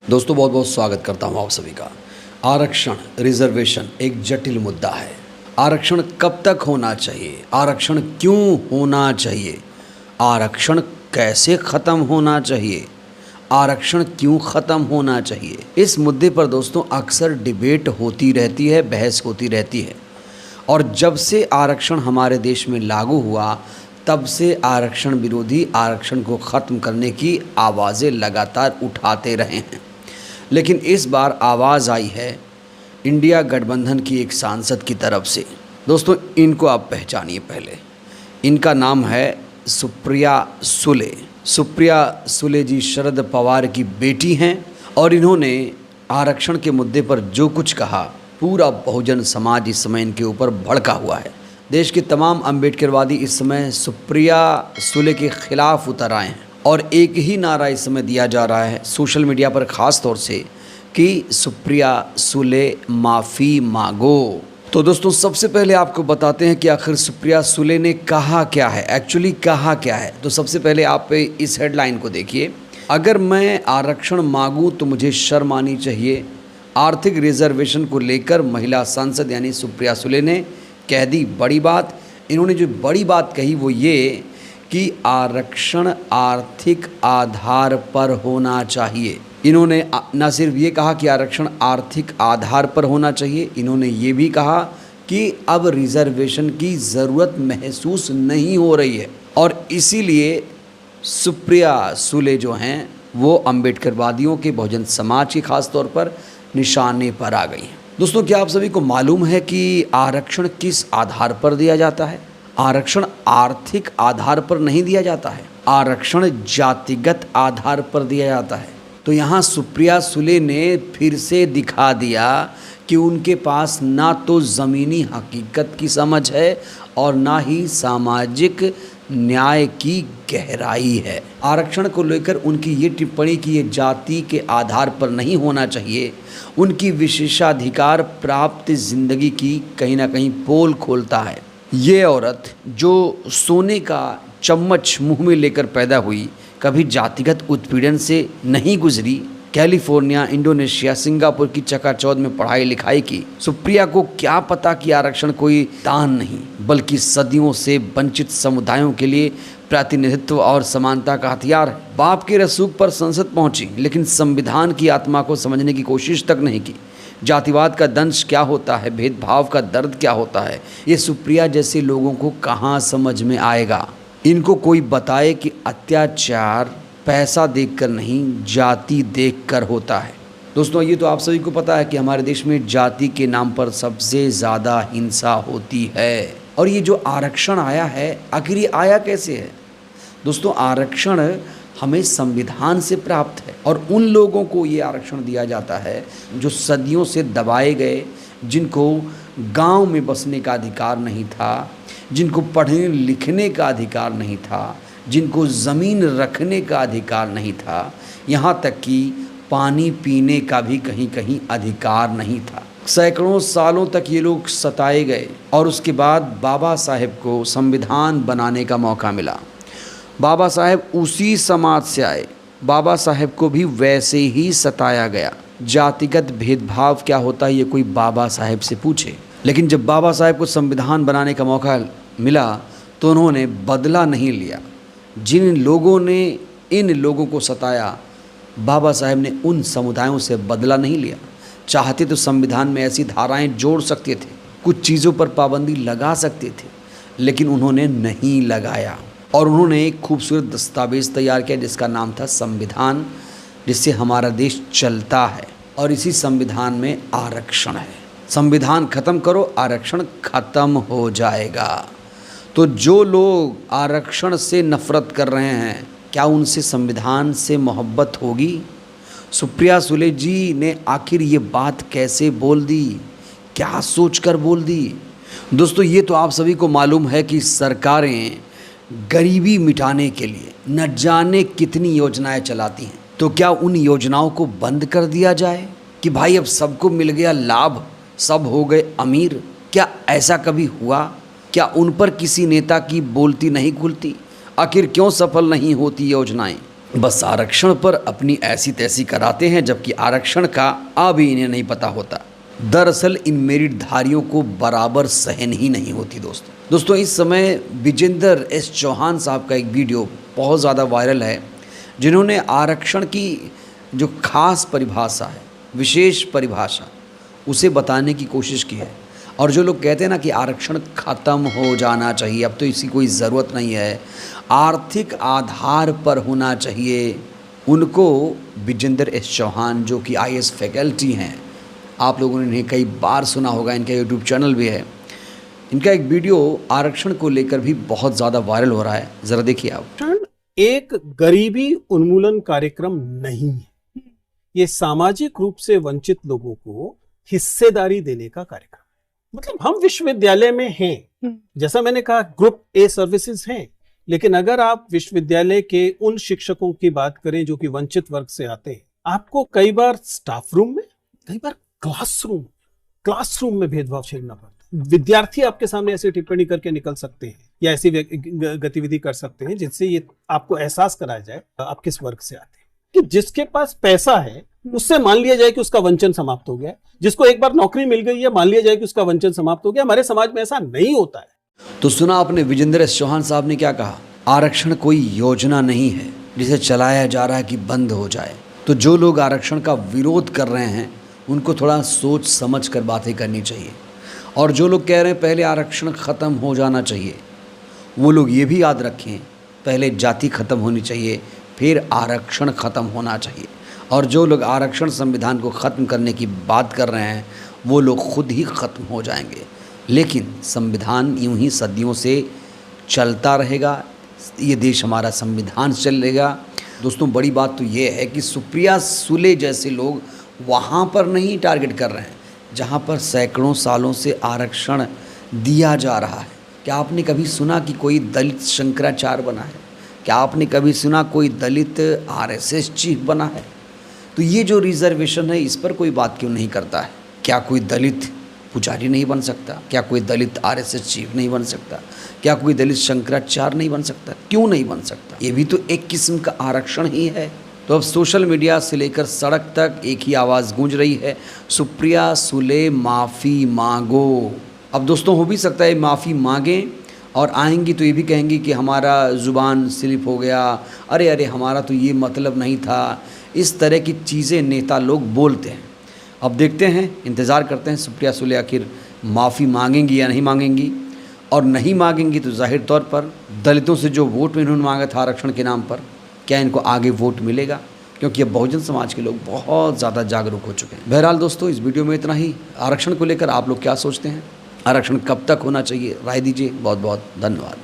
दोस्तों बहुत बहुत स्वागत करता हूं आप सभी का। आरक्षण रिजर्वेशन एक जटिल मुद्दा है। आरक्षण कब तक होना चाहिए, आरक्षण क्यों होना चाहिए, आरक्षण कैसे ख़त्म होना चाहिए, आरक्षण क्यों ख़त्म होना चाहिए, इस मुद्दे पर दोस्तों अक्सर डिबेट होती रहती है, बहस होती रहती है। और जब से आरक्षण हमारे देश में लागू हुआ तब से आरक्षण विरोधी आरक्षण को ख़त्म करने की आवाज़ें लगातार उठाते रहे हैं। लेकिन इस बार आवाज़ आई है इंडिया गठबंधन की एक सांसद की तरफ से। दोस्तों इनको आप पहचानिए। पहले इनका नाम है सुप्रिया सुले। सुप्रिया सुले जी शरद पवार की बेटी हैं और इन्होंने आरक्षण के मुद्दे पर जो कुछ कहा, पूरा बहुजन समाज इस समय इनके ऊपर भड़का हुआ है। देश के तमाम अम्बेडकरवादी इस समय सुप्रिया सुले के खिलाफ उतर आए हैं और एक ही नारा इस समय दिया जा रहा है सोशल मीडिया पर ख़ास तौर से कि सुप्रिया सुले माफ़ी मांगो। तो दोस्तों सबसे पहले आपको बताते हैं कि आखिर सुप्रिया सुले ने कहा क्या है, एक्चुअली कहा क्या है। तो सबसे पहले आप इस हेडलाइन को देखिए। अगर मैं आरक्षण मांगूँ तो मुझे शर्म आनी चाहिए। आर्थिक रिजर्वेशन को लेकर महिला सांसद यानी सुप्रिया सुले ने कह दी बड़ी बात। इन्होंने जो बड़ी बात कही वो ये कि आरक्षण आर्थिक आधार पर होना चाहिए। इन्होंने न सिर्फ ये कहा कि आरक्षण आर्थिक आधार पर होना चाहिए, इन्होंने ये भी कहा कि अब रिजर्वेशन की ज़रूरत महसूस नहीं हो रही है। और इसीलिए सुप्रिया सुले जो हैं वो अम्बेडकरवादियों के बहुजन समाज की खास तौर पर निशाने पर आ गई हैं। दोस्तों क्या आप सभी को मालूम है कि आरक्षण किस आधार पर दिया जाता है? आरक्षण आर्थिक आधार पर नहीं दिया जाता है, आरक्षण जातिगत आधार पर दिया जाता है। तो यहाँ सुप्रिया सुले ने फिर से दिखा दिया कि उनके पास ना तो ज़मीनी हकीकत की समझ है और ना ही सामाजिक न्याय की गहराई है। आरक्षण को लेकर उनकी ये टिप्पणी कि ये जाति के आधार पर नहीं होना चाहिए, उनकी विशेषाधिकार प्राप्त जिंदगी की कहीं ना कहीं पोल खोलता है। ये औरत जो सोने का चम्मच मुंह में लेकर पैदा हुई, कभी जातिगत उत्पीड़न से नहीं गुजरी, कैलिफोर्निया, इंडोनेशिया, सिंगापुर की चकाचौंध में पढ़ाई लिखाई की। सुप्रिया को क्या पता कि आरक्षण कोई दान नहीं बल्कि सदियों से वंचित समुदायों के लिए प्रतिनिधित्व और समानता का हथियार है। बाप के रसूख पर संसद पहुंची लेकिन संविधान की आत्मा को समझने की कोशिश तक नहीं की। जातिवाद का दंश क्या होता है, भेदभाव का दर्द क्या होता है, ये सुप्रिया जैसे लोगों को कहाँ समझ में आएगा। इनको कोई बताए कि अत्याचार पैसा देखकर नहीं, जाति देखकर होता है। दोस्तों ये तो आप सभी को पता है कि हमारे देश में जाति के नाम पर सबसे ज़्यादा हिंसा होती है। और ये जो आरक्षण आया है, आखिर ये आया कैसे है? दोस्तों आरक्षण हमें संविधान से प्राप्त है और उन लोगों को ये आरक्षण दिया जाता है जो सदियों से दबाए गए, जिनको गांव में बसने का अधिकार नहीं था, जिनको पढ़ने लिखने का अधिकार नहीं था, जिनको ज़मीन रखने का अधिकार नहीं था, यहाँ तक कि पानी पीने का भी कहीं कहीं अधिकार नहीं था। सैकड़ों सालों तक ये लोग सताए गए और उसके बाद बाबा साहेब को संविधान बनाने का मौका मिला। बाबा साहेब उसी समाज से आए, बाबा साहेब को भी वैसे ही सताया गया। जातिगत भेदभाव क्या होता है ये कोई बाबा साहेब से पूछे। लेकिन जब बाबा साहेब को संविधान बनाने का मौका मिला तो उन्होंने बदला नहीं लिया। जिन लोगों ने इन लोगों को सताया, बाबा साहेब ने उन समुदायों से बदला नहीं लिया। चाहते तो संविधान में ऐसी धाराएं जोड़ सकते थे, कुछ चीज़ों पर पाबंदी लगा सकते थे, लेकिन उन्होंने नहीं लगाया। और उन्होंने एक खूबसूरत दस्तावेज़ तैयार किया जिसका नाम था संविधान, जिससे हमारा देश चलता है। और इसी संविधान में आरक्षण है। संविधान ख़त्म करो, आरक्षण ख़त्म हो जाएगा। तो जो लोग आरक्षण से नफ़रत कर रहे हैं, क्या उनसे संविधान से मोहब्बत होगी? सुप्रिया सुले जी ने आखिर ये बात कैसे बोल दी, क्या सोचकर बोल दी? दोस्तों ये तो आप सभी को मालूम है कि सरकारें गरीबी मिटाने के लिए न जाने कितनी योजनाएं चलाती हैं। तो क्या उन योजनाओं को बंद कर दिया जाए कि भाई अब सबको मिल गया लाभ, सब हो गए अमीर? क्या ऐसा कभी हुआ? क्या उन पर किसी नेता की बोलती नहीं खुलती? आखिर क्यों सफल नहीं होती योजनाएं? बस आरक्षण पर अपनी ऐसी तैसी कराते हैं, जबकि आरक्षण का अभी इन्हें नहीं पता होता। दरअसल इन मेरिटधारियों को बराबर सहन ही नहीं होती। दोस्तों इस समय विजेंद्र एस चौहान साहब का एक वीडियो बहुत ज़्यादा वायरल है, जिन्होंने आरक्षण की जो खास परिभाषा है, विशेष परिभाषा, उसे बताने की कोशिश की है। और जो लोग कहते हैं ना कि आरक्षण ख़त्म हो जाना चाहिए, अब तो इसकी कोई ज़रूरत नहीं है, आर्थिक आधार पर होना चाहिए, उनको विजेंद्र एस चौहान, जो कि IAS फैकल्टी हैं, आप लोगों ने इन्हें कई बार सुना होगा, इनका यूट्यूब चैनल भी है, इनका एक वीडियो आरक्षण को लेकर भी बहुत ज़्यादा वायरल हो रहा है। ज़रा देखिए आप। एक गरीबी उन्मूलन कार्यक्रम नहीं है, ये सामाजिक रूप से वंचित लोगों को हिस्सेदारी देने का कार्यक्रम। मतलब हम विश्वविद्यालय में हैं, जैसा मैंने कहा ग्रुप ए सर्विसेज हैं, लेकिन अगर आप विश्वविद्यालय के उन शिक्षकों की बात करें जो कि वंचित वर्ग से आते हैं, आपको कई बार स्टाफ रूम में, कई बार क्लासरूम में भेदभाव झेलना पड़ता है। विद्यार्थी आपके सामने ऐसी टिप्पणी करके निकल सकते हैं या ऐसी गतिविधि कर सकते हैं जिससे ये आपको एहसास कराया जाए आप किस वर्ग से आते हैं, कि जिसके पास पैसा है उससे मान लिया जाए कि उसका वंचन समाप्त हो गया, जिसको एक बार नौकरी मिल गई है मान लिया जाए कि उसका वंचन समाप्त हो गया। हमारे समाज में ऐसा नहीं होता है। तो सुना आपने विजेंद्र एस चौहान साहब ने क्या कहा, आरक्षण कोई योजना नहीं है जिसे चलाया जा रहा है कि बंद हो जाए। तो जो लोग आरक्षण का विरोध कर रहे हैं उनको थोड़ा सोच समझ कर बातें करनी चाहिए, और जो लोग कह रहे हैं पहले आरक्षण ख़त्म हो जाना चाहिए, वो लोग ये भी याद रखें पहले जाति ख़त्म होनी चाहिए, फिर आरक्षण ख़त्म होना चाहिए। और जो लोग आरक्षण संविधान को ख़त्म करने की बात कर रहे हैं वो लोग खुद ही ख़त्म हो जाएंगे। लेकिन संविधान यूं ही सदियों से चलता रहेगा, ये देश हमारा संविधान से चलेगा। दोस्तों बड़ी बात तो ये है कि सुप्रिया सुले जैसे लोग वहाँ पर नहीं टारगेट कर रहे हैं जहाँ पर सैकड़ों सालों से आरक्षण दिया जा रहा है। क्या आपने कभी सुना कि कोई दलित शंकराचार्य बना है? क्या आपने कभी सुना कोई दलित RSS चीफ बना है? तो ये जो रिजर्वेशन है इस पर कोई बात क्यों नहीं करता है? क्या कोई दलित पुजारी नहीं बन सकता? क्या कोई दलित RSS चीफ नहीं बन सकता? क्या कोई दलित शंकराचार्य नहीं बन सकता? क्यों नहीं बन सकता? ये भी तो एक किस्म का आरक्षण ही है। तो अब सोशल मीडिया से लेकर सड़क तक एक ही आवाज़ गूंज रही है, सुप्रिया सुले माफ़ी मांगो। अब दोस्तों हो भी सकता है माफ़ी मांगें और आएंगी तो ये भी कहेंगी कि हमारा ज़ुबान स्लिप हो गया, अरे हमारा तो ये मतलब नहीं था। इस तरह की चीज़ें नेता लोग बोलते हैं। अब देखते हैं, इंतज़ार करते हैं सुप्रिया सुले आखिर माफ़ी मांगेंगी या नहीं मांगेंगी। और नहीं मांगेंगी तो जाहिर तौर पर दलितों से जो वोट इन्होंने मांगा था आरक्षण के नाम पर, क्या इनको आगे वोट मिलेगा? क्योंकि अब बहुजन समाज के लोग बहुत ज़्यादा जागरूक हो चुके हैं। बहरहाल दोस्तों इस वीडियो में इतना ही। आरक्षण को लेकर आप लोग क्या सोचते हैं? आरक्षण कब तक होना चाहिए? राय दीजिए। बहुत बहुत धन्यवाद।